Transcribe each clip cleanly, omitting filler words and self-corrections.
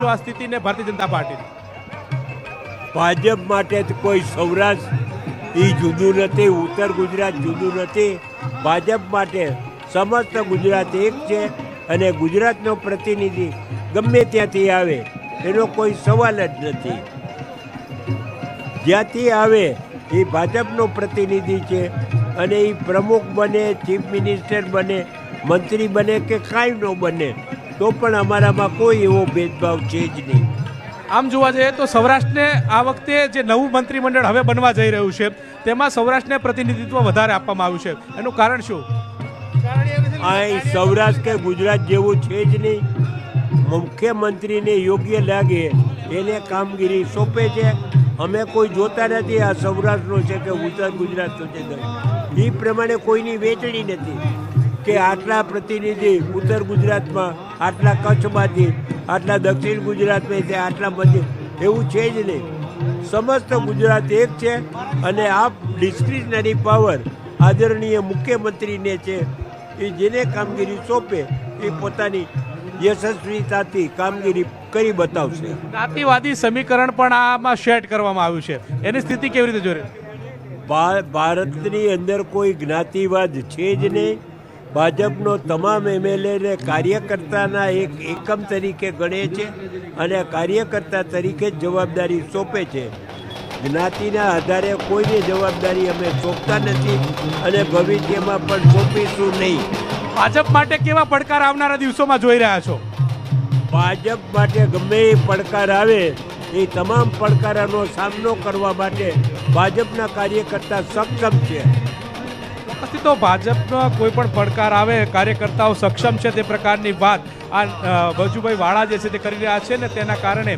આ સ્થિતિને ભારતીય જનતા પાર્ટીની? ભાજપ માટે તો કોઈ સૌરાષ્ટ્ર એ જુદું નથી, ઉત્તર ગુજરાત જુદું નથી. ભાજપ માટે સમસ્ત ગુજરાત એક છે અને ગુજરાતનો પ્રતિનિધિ ગમે ત્યાંથી આવે એનો કોઈ સવાલ જ નથી. જ્યાંથી આવે એ ભાજપનો પ્રતિનિધિ છે અને એ પ્રમુખ બને, ચીફ મિનિસ્ટર બને, મંત્રી બને કે કાંઈ ન બને તો પણ અમારામાં કોઈ એવો ભેદભાવ છે જ નહીં. આમ જોવા જઈએ તો સૌરાષ્ટ્રને આ વખતે જે નવું મંત્રીમંડળ હવે બનવા જઈ રહ્યું છે તેમાં સૌરાષ્ટ્રને પ્રતિનિધિત્વ વધારે આપવામાં આવ્યું છે. એનું કારણ શું? અહીં સૌરાષ્ટ્ર કે ગુજરાત જેવું છે જ નહીં. મુખ્યમંત્રીને યોગ્ય લાગે એને કામગીરી સોંપે છે. અમે કોઈ જોતા નથી આ સૌરાષ્ટ્રનો છે કે ઉત્તર ગુજરાતનો છે. એ પ્રમાણે કોઈની વેચણી નથી કે આટલા પ્રતિનિધિ ઉત્તર ગુજરાતમાં, આટલા કચ્છમાંથી, આટલા દક્ષિણ ગુજરાતમાં, આટલા મધ્ય, એવું છે જ નહીં. સમસ્ત ગુજરાત એક છે અને આ ડિસ્ક્રિશનરી પાવર આદરણીય મુખ્યમંત્રીને છે. એ જેને કામગીરી સોંપે એ પોતાની યશસ્વીતાથી કામગીરી કરી બતાવશે. જ્ઞાતિવાદી સમીકરણ પણ આમાં સેટ કરવામાં આવ્યું છે, એની સ્થિતિ કેવી રીતે જોઈ? ભારતની અંદર કોઈ જ્ઞાતિવાદ છે જ નહીં. ભાજપનો તમામ એમએલએને કાર્યકર્તાના એક એકમ તરીકે ગણે છે અને કાર્યકર્તા તરીકે જ જવાબદારી સોંપે છે. જ્ઞાતિના આધારે કોઈને જવાબદારી અમે સોંપતા નથી અને ભવિષ્યમાં પણ સોંપીશું નહીં. ભાજપ માટે કેવા પડકાર આવનારા દિવસોમાં જોઈ રહ્યા છો? ભાજપ માટે ગમે એ પડકાર આવે એ તમામ પડકારોનો સામનો કરવા માટે ભાજપના કાર્યકર્તા સક્ષમ છે. તો ભાજપનો કોઈ પણ પડકાર આવે કાર્યકર્તાઓ સક્ષમ છે તે પ્રકારની વાત આ વજુભાઈ વાળા જે છે તે કરી રહ્યા છે ને તેના કારણે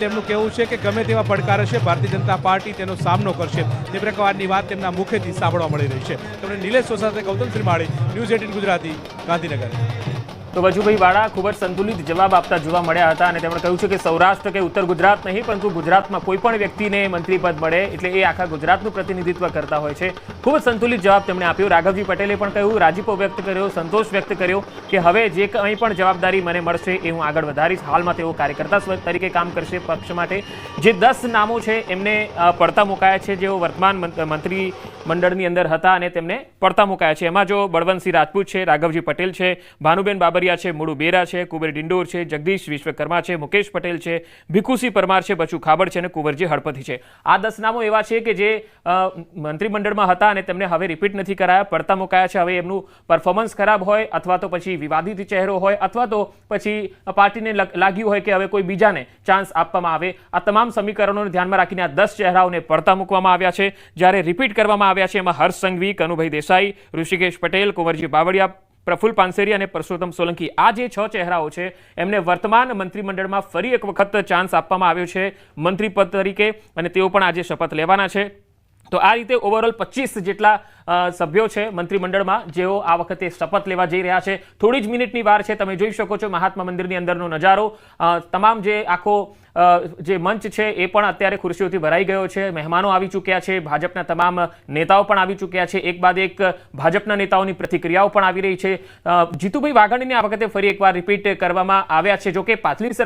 તેમનું કહેવું છે કે ગમે તેવા પડકાર હશે ભારતીય જનતા પાર્ટી તેનો સામનો કરશે તે પ્રકારની વાત તેમના મુખેથી સાંભળવા મળી રહી છે. તેમણે નિલેશ સોસા સાથે ગૌતમ શ્રીમાળી, ન્યૂઝ 18 ગુજરાતી, ગાંધીનગર. તો વજુભાઈ વાળા ખૂબ જ સંતુલિત જવાબ આપતા જોવા મળ્યા હતા અને તેમણે કહ્યું છે કે સૌરાષ્ટ્ર કે ઉત્તર ગુજરાત નહીં પરંતુ ગુજરાતમાં કોઈ પણ વ્યક્તિને મંત્રી પદ મળે એટલે એ આખા ગુજરાતનું પ્રતિનિધિત્વ કરતા હોય છે. ખૂબ જ સંતુલિત જવાબ તેમણે આપ્યો. રાઘવજી પટેલે પણ કહ્યું, રાજીપો વ્યક્ત કર્યો, સંતોષ વ્યક્ત કર્યો કે હવે જે કંઈ પણ જવાબદારી મને મળશે એ હું આગળ વધારીશ. હાલમાં તેઓ કાર્યકર્તા તરીકે કામ કરશે પક્ષ માટે. જે 10 નામો છે એમને પડતા મુકાયા છે, જેઓ વર્તમાન મંત્રી મંડળની અંદર હતા અને તેમને પડતા મુકાયા છે. એમાં જો બળવંતસિંહ રાજપૂત છે, રાઘવજી પટેલ છે, ભાનુબેન બાબરિયા છે, મુળુ બેરા છે, કુબેર ડિંડોર છે, જગદીશ વિશ્વકર્મા છે, મુકેશ પટેલ છે, ભીખુસિંહ પરમાર છે, બચુ ખાબડ છે અને કુંવરજી હળપતિ છે. આ 10 નામો એવા છે કે જે મંત્રીમંડળમાં હતા અને તેમને હવે રિપીટ નથી કરાયા, પડતા મુકાયા છે. હવે એમનું પરફોર્મન્સ ખરાબ હોય અથવા તો પછી વિવાદિત ચહેરો હોય અથવા તો પછી પાર્ટીને લાગ્યું હોય કે હવે કોઈ બીજાને ચાન્સ આપવામાં આવે, આ તમામ સમીકરણોને ધ્યાનમાં રાખીને આ 10 ચહેરાઓને પડતા મૂકવામાં આવ્યા છે. જ્યારે રિપીટ કરવામાં આવ્યા છે એમાં હર્ષ સંઘવી, કનુભાઈ દેસાઈ, ઋષિકેશ પટેલ, કુંવરજી બાવળિયા, પ્રફુલ્લ પાનસેરી અને પરસોત્તમ સોલંકી, આ જે 6 ચહેરાઓ છે એમને વર્તમાન મંત્રીમંડળમાં ફરી એક વખત ચાન્સ આપવામાં આવ્યો છે મંત્રી પદ તરીકે અને તેઓ પણ આજે શપથ લેવાના છે. તો આ રીતે ઓવરઓલ 25 જેટલા સભ્યો છે મંત્રીમંડળમાં જેઓ આ વખતે શપથ લેવા જઈ રહ્યા છે. થોડી જ મિનિટની વાર છે. તમે જોઈ શકો છો મહાત્મા મંદિરની અંદરનો નજારો. તમામ જે આખો જે મંચ છે એ પણ અત્યારે ખુરશીઓથી ભરાઈ ગયો છે. મહેમાનો આવી ચૂક્યા છે, ભાજપના તમામ નેતાઓ પણ આવી ચૂક્યા છે. એક બાદ એક ભાજપના નેતાઓની પ્રતિક્રિયાઓ પણ આવી રહી છે. જીતુભાઈ વાઘાણીને આ વખતે ફરી એકવાર રિપીટ કરવામાં આવ્યા છે. જોકે પાછલી સરકાર